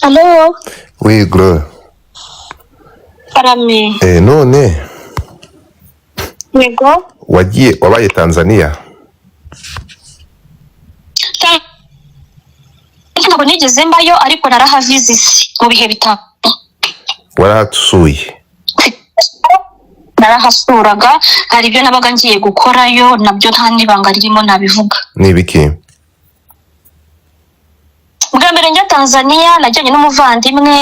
Hello. Oui, gros. Arame. None. Yego. Wabaye Tanzania? Ntabwo nigeze mbayo ariko narahavizisi mu bihe bitanu. Warahasuye? Narahasuraga, hari ibyo nabaga ngiye gukorayo nabyo nta nibanga ririmo nabivuga. Ni biki? Bwa mbere njya Tanzania najyanye n'umuvandimwe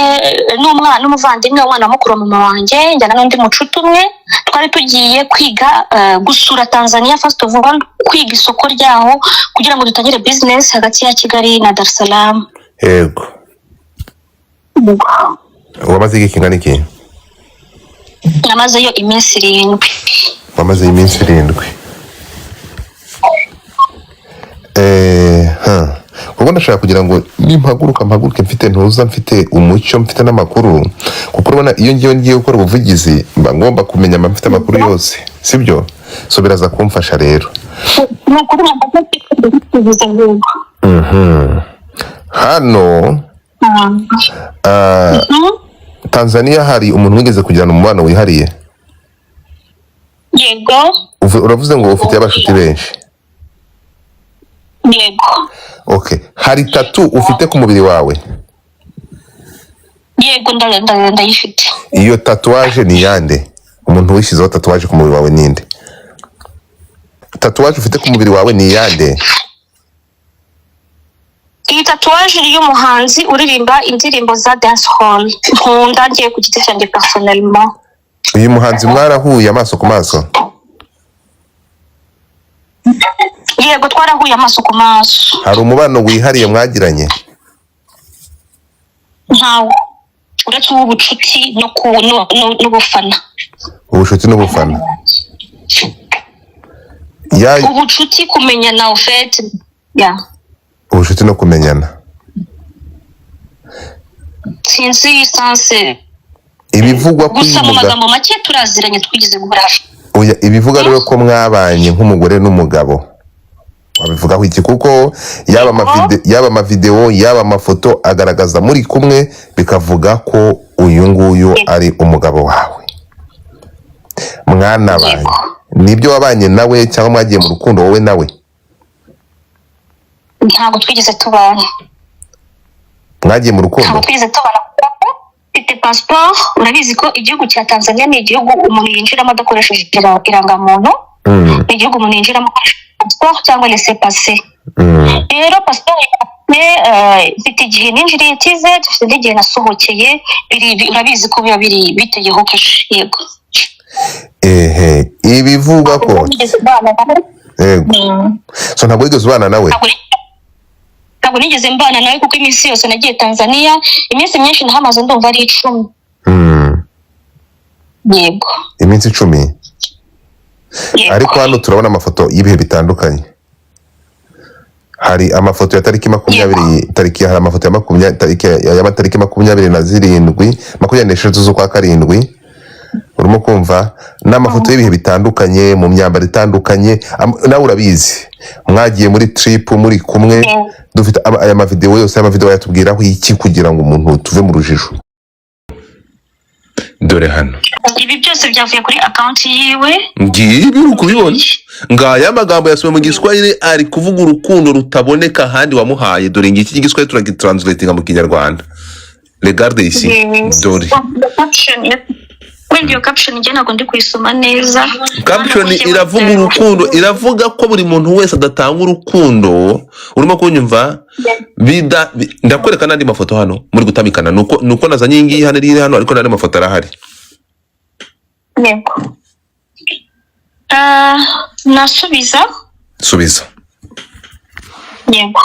umwana mukuru mama wanjye, njyana n'undi mucuti umwe, twari tugiye kwiga gusura Tanzania first of all, kwiga isoko ryaho kugira ngo dutangire business hagati ya Kigali na Dar es Salaam. Yego. Wamaze iki kingana iki? Namazeyo iminsi 7. Wamaze iminsi 7. Kuko ndashaka kugira ngo mpaguruke mfite ntuza, mfite umucyo, mfite n'amakuru, kuko urabona iyo ngiye gukora ubuvugizi mba ngomba kumenya mfite amakuru yose, sibyo? So biraza kumfasha rero. Hano Tanzania hari umuntu wigeze kugirana umubano wihariye? Yego. Uravuze ngo ufite abashuti benshi? Yego. Okay. Hari tattoo ufite ku mubiri wawe? Yego, ndayifite. Iyo tatuwaje ni yande? Umuntu wishizeho tatuwaje ku mubiri wawe ninde? Tatuwaje ufite ku mubiri wawe ni yande? Iyi tatuwaje iri y'umuhanzi uririmba indirimbo za dance hall. Nkunda ngiye ku giti cyanjye personnellement. Uyu muhanzi mwarahuye amaso ku maso? Yego, twarahuye amaso ku maso. Hari umubano wihariye mwagiranye? Ntawo. Uretse ubucuti n'ubufana. Ubucuti n'ubufana. Ubucuti kumenyana au fait. Ya. Ubucuti no kumenyana. Sinzi sanse. Ibivugwa ko gusa mu magambo make turaziranye twigize guhura. Oya, ibivuga rero ko mwabanye nk'umugore n'umugabo. Wabivugaho iki? Kuko yaba amavideo yaba amafoto agaragaza muri kumwe bikavuga ko uyu nguyu ari umugabo wawe. Mwana banye nibyo wabanye nawe cyangwa mwagiye mu rukundo wowe nawe? Ntabwo twigeze tubana. Mwagiye mu rukundo? Ntabwo twigeze tubana. Ite passport, urabizi ko igihugu cya Tanzania ni igihugu umuntu yinjiramo adakoresheje irangamuntu. Ni igihugu umuntu yinjiramo passport cyangwa laissez-passer. Rero passport ifite igihe ninjiriye tize, dufite n'igihe nasohokeye, urabizi ko biba biri biteyeho keshi. Yego. Ibivuga ko so ntabwo wigeze ubana nawe? Ntabwo nigeze mbana nawe kuko iminsi yose nagiye Tanzania, iminsi myinshi nahamaze ndumva ari 10. Yego. Iminsi 10? Ariko hano turabona amafoto y'ibihe bitandukanye. Hari amafoto ya tariki 20, hari amafoto ya 27 z'ukwa karindwi. Urimo kumva n'amafoto y'ibihe bitandukanye mu myambaro itandukanye, nawe urabizi mwagiye muri trip muri kumwe. Dufite aya mavideo yose, amavideo yatubwiraho iki kugira ngo umuntu tuve mu rujijo. Dore hano ibi byose byavuye kuri account yiwe. Ngibi ukubibona ngaya amagambo yasome mu Giswahili ari kuvuga urukundo rutaboneka handi wamuhaye. Dore ngiki Giswahili turagitranslatinga mu Kinyarwanda. Regarde ici. Dore iyo caption njye ntabwo ndi kuyisoma neza. Caption iravuga urukundo, iravuga ko buri muntu wese adatanga urukundo. Urimo kunyumva? Ndakwereka nandi mafoto hano muri gutamikana, nuko nazanye ingi hano iri hano, ariko nandi mafoto arahari. Yego. Nasubiza. Yego.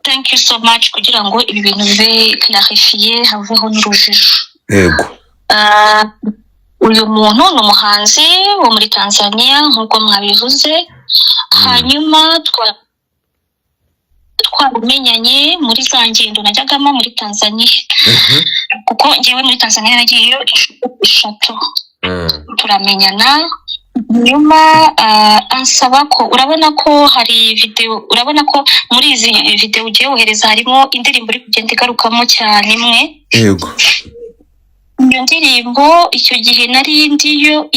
Thank you so much kugira ngo ibi bintu bibe clarifié, haveho n'urujijo. Yego. Uyu muntu ni umuhanzi wo muri Tanzania nk'uko mwabivuze. Hanyuma twamenyanye muri za ngendo najyagamo muri Tanzania. Kuko ngewe muri Tanzania nagiyeyo 3. Turamenyana nyuma ansaba ko urabona ko hari video, urabona ko muri izi video ugiye wohereza harimo indirimbo iri kugenda igarukamo cyane imwe. Yego. Iyo ndirimbo icyo gihe nari ndiyo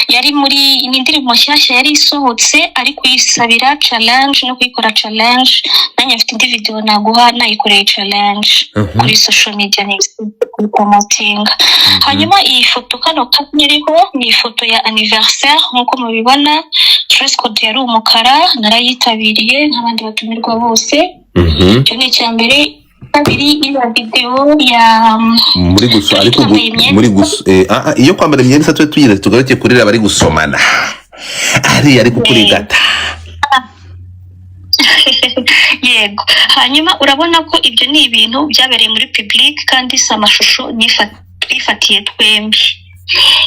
yari muri indirimbo nshyashya yari isohotse ari kuyisabira challenge no kuyikora challenge. Nanjye mfite indi video naguha nayikoreye challenge kuri social media kuri promoting. Hanyuma iyi foto kano kanyiriho ni ifoto ya anniversaire nkuko mubibona, dress code yari umukara, narayitabiriye nk'abandi batumirwa bose. Icyo ni icyambere. Kabiri iyo video ya muri guso ariko muri guso iyo kwambara imyenda satwe tugira tugaruke kurira bari gusomana ari kukurigata. Yego. Hanyuma urabona ko ibyo ni ibintu byabereye muri public kandi si amashusho twifatiye twembi.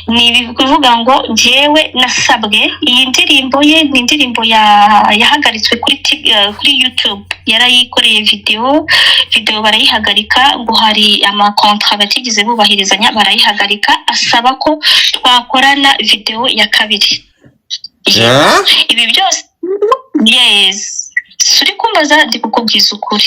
Ni bivuga ngo njyewe nasabwe iyi ndirimbo ye ni indirimbo yahagaritswe kuri YouTube, yarayikoreye video barayihagarika ngo hari amakontra batigize bubahirizanya, barayihagarika asaba ko twakorana video ya kabiri. Ibi byose yes suri kumbaza ndi kukubwiza ukuri.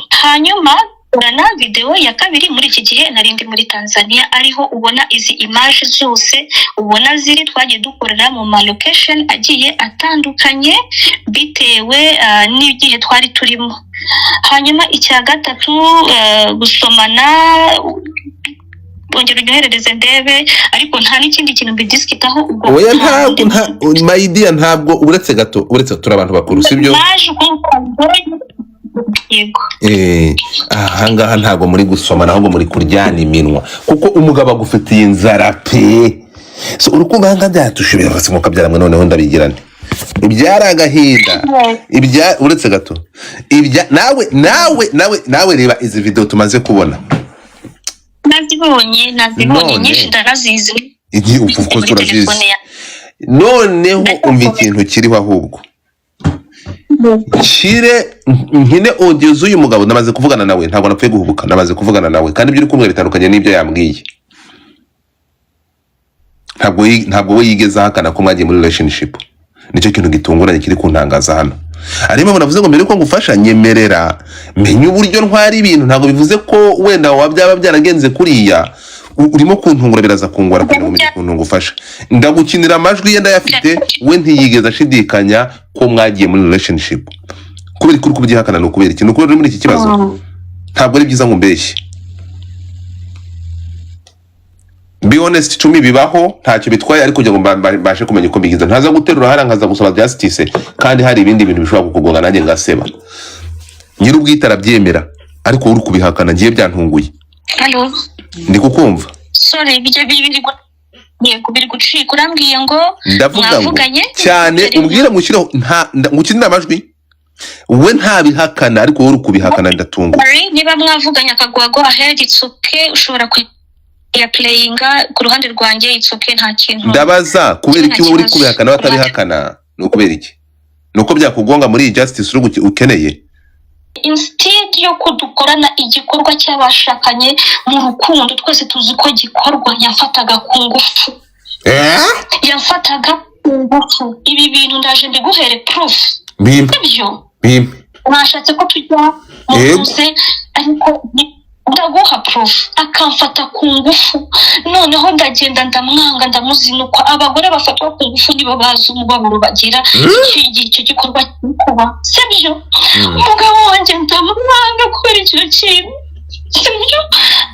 Hanyuma na video ya kabiri muri iki gihe narindi muri Tanzania, ariho ubona izi image zose ubona ziri twagiye dukorera mu ma location agiye atandukanye bitewe n'igihe twari turimo. Hanyuma icya gatatu gusomana bongera unyoherereze ndebe, ariko nta n'ikindi kintu bidiskitaho ubwo. Oya ntabwo my idea ntabwo uretse gato turi abantu bakuru sibyo. Yego. Ahangaha ntabwo muri gusomana ahubwo muri kuryana iminwa kuko umugabo agufitiye inzara pe. So urukumva hanga byatushibira bose mukabyara noneho ndabigirane ibyara agahinda ibya uretse gato ibya nawe reba izi video tumaze kubona. Nazibonye nyinshi ndarazizi. Igihe uko turazizi noneho umva ikintu kiriho ahubwo Shire nkine audio z'uyu mugabo namaze kuvugana nawe, ntabwo napfuye guhubuka, namaze kuvugana nawe kandi ibyo uri kumwe bitandukanye n'ibyo yambwiye. Ntabwo we yigeze ahakana ko mwagiye muri relationship. Nicyo kintu gitunguranye kiri kuntangaza hano. Arimo munavuze ngo mbere ko ngufasha nyemerera menye uburyo ntwari ibintu, ntabwo bivuze ko wenda wabyaba byaragenze kuriya. Urimo kuntungura biraza kungora kugira ngo umuntu ngufasha. Ndagukinira amajwi ye ndayafite, we ntiyigeze ashidikanya ko mwagiye muri relationship. Kubera kuri kubyihakana no kubera ikintu kuri muri iki kibazo. Ntabwo ari byiza ngo mbeshye. Be honest to me bibaho ntacyo bitwaye, ariko kugira ngo mbashe kumenya uko bigize. Ntaza guterura hara nkaza gusaba justice kandi hari ibindi bintu bishobora kukugonga nanjye ngaseba. Nyiri ubwitara byemera ariko uri kubihakana ngiye byantunguye. Hello. Ndi kukumva. Sorry biri gucika urambwiye ngo mwavuganye cyane umbwira mushyiraho ngukinira amajwi we ntabihakana ariko uri kubihakana ndatunga. Niba mwavuganye akagwago ahead it's okay, ushobora ya playinga ku ruhande rwanjye it's okay nta kintu. Ndabaza kubera iki uri kubihakana batabihakana no kubera iki? Nuko byakugonga muri justice ukeneye. Instead yo kudukorana igikorwa cy'abashakanye mu rukundo twese tuzi ko gikorwa, yafataga ku ngufu. Yafataga ku ngufu. Ibi bintu ndaje mbiguhere proof. Ibyo mwashatse ko tujya muze ariko ndaguha proof. Akamfata ku ngufu, noneho ndagenda ndamwanga ndamuzinukwa. Abagore bafatwa ku ngufu nibo bazi umubabaro bagira icyo gikorwa kuba sibyo. Umugabo wanjye ndamwanga kubera icyo kintu sibyo,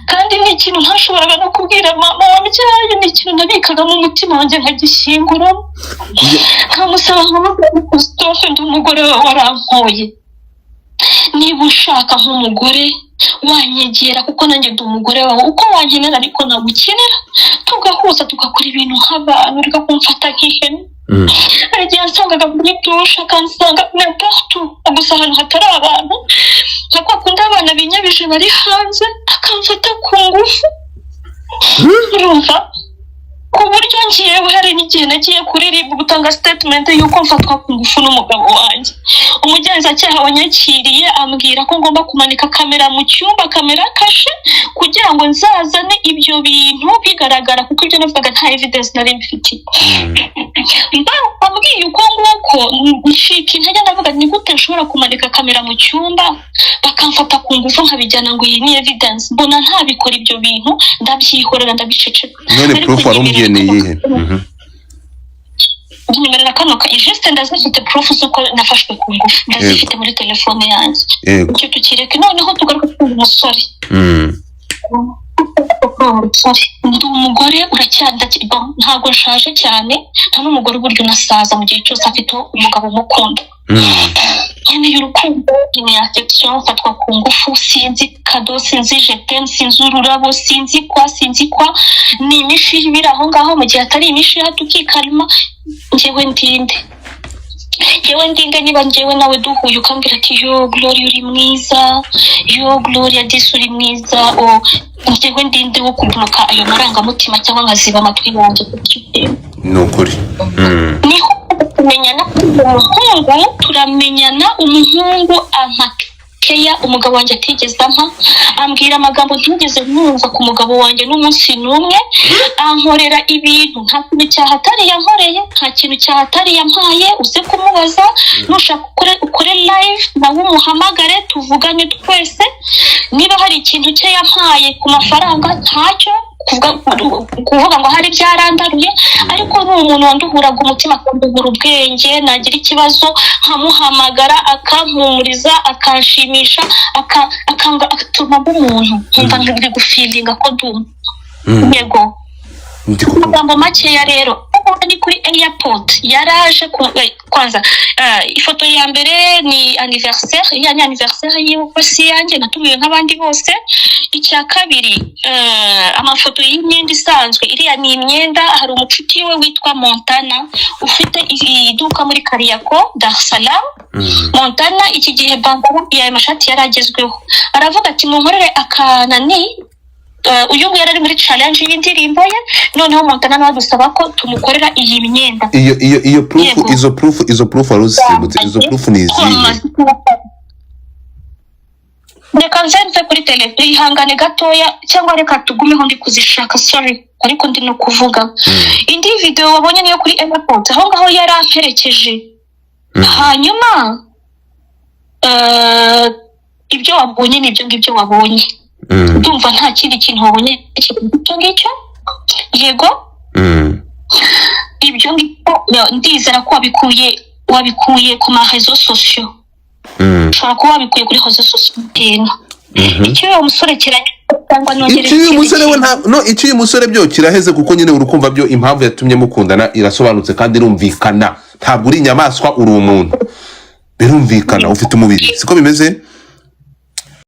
kandi ni ikintu ntashobora no kubwira mama wabyaye, ni ikintu nabikaga mu mutima wanjye nkagishyingura nkamusaba ngo ndi umugore wawe warampoye. Niba ushaka nk'umugore wanyegera kuko nanjye ndi umugore wawe, uko wankenera ariko nagukenera, tugahuza tugakora ibintu nk'abantu, reka kumfata nk'ihene. Aragiye ansangaga muri dushe akansanga n'importe gusa ahantu hatari abantu, nka kwa kundi abana binyabije bari hanze, akamfata ku ngufu. Urumva ko ku buryo ngiyewe hari n'igihe nagiye kuri RIB gutanga statement y'uko mfatwa ku ngufu n'umugabo wanjye. Umugenzacyaha wanyakiriye ambwira ko ngomba kumanika kamera mu cyumba, kamera kashe, kugira ngo nzazane ibyo bintu bigaragara, kuko ibyo navugaga nta evidence nari mfite. Ambwiye uko nguko nshika intege, ndavuga ni gute nshobora kumanika kamera mu cyumba bakamfata ku ngufu nkabijyana ngo iyi ni evidence. Mbona ntabikora ibyo bintu, ndabyihorera ndabiceceka. none proof warumviye ni iyihe? Nimerera kano ka juste ndazifite proof z'uko nafashwe ku ngufu, ndazifite muri telefone yanjye. Icyo tukireke, noneho tugaruka ku musore. Ndi umugore uracyandakirwa, ntabwo nshaje cyane, nta n'umugore uburyo unasaza mu gihe cyose afite umugabo umukunda. Nyine y'urukundo, ni affection, mfatwa ku ngufu, sinzi kado, sinzi jetem, sinzi ururabo, sinzi kwa, ni imishi ibiri aho ngaho, mu gihe atari imishi tukikalma. Njyewe ndinde niba njyewe nawe duhuye ukambwira ati yo Gloria uri mwiza, yo Gloria disi uri mwiza, njyewe ndinde wo kubloka ayo marangamutima cyangwa nkaziba amatwi yanjye kuki. Ni ukuri. Niho tumenyana umuhungu, turamenyana, umuhungu keya umugabo wanjye atigeze ampa, ambwira amagambo ntigeze numva ku mugabo wanjye n'umunsi n'umwe, ankorera ibintu nta kintu cyahatari yankoreye, nta kintu cyahatari yampaye. Uze kumubaza, nushaka ukore live nawe umuhamagare tuvugane twese, niba hari ikintu cye yampaye ku mafaranga ntacyo kuvuga ngo hari byarandaruye, ariko ni umuntu wanduhuraga umutima, akanduhura ubwenge, nagira ikibazo nkamuhamagara akampumuriza, akanshimisha, agatuma umuntu nkumva ndi gufilinga ko ndumva. Yego, amagambo makeya rero. Ni kuri airport yaraje kwanza, ifoto ya mbere ni anniversaire, yani anniversaire y'ukwezi yanjye natumiwe nk'abandi bose. Icya kabiri, amafoto y'imyenda isanzwe, iriya ni imyenda. Hari umucuti we witwa Montana ufite iduka muri Kariako, Dar es Salaam. Montana iki gihe bambara ya mashati yaragezweho, aravuga ati munkorere akanani. Uyu nguyu yari muri challenge y'indirimbo ye, noneho Montana nawe dusaba ko tumukorera iyi myenda. Iyo proof, izo proof waruzimutse, izo proof ni izihe? Reka nzenze kuri telefone, ihangane gatoya, cyangwa reka tugumeho ndi kuzishaka, sorry, ariko ndi no kuvuga. Indi video wabonye niyo kuri airport, aho ngaho yari amperekeje. Hanyuma ibyo wabonye nibyo ngibyo wabonye. Ndumva nta kindi kintu wabonye icyo ngicyo. Yego, ibyo ngibyo ndizera ko wabikuye ku ma réseaux sociaux. Ushobora kuba wabikuye kuri réseaux sociaux. Icyo uwo musore cyangwa nongere icyo uyu musore byo kiraheze, kuko nyine urukumva byo impamvu yatumye mukundana irasobanutse kandi irumvikana. Ntabwo uri inyamaswa, uri umuntu, birumvikana, ufite umubiri, siko bimeze.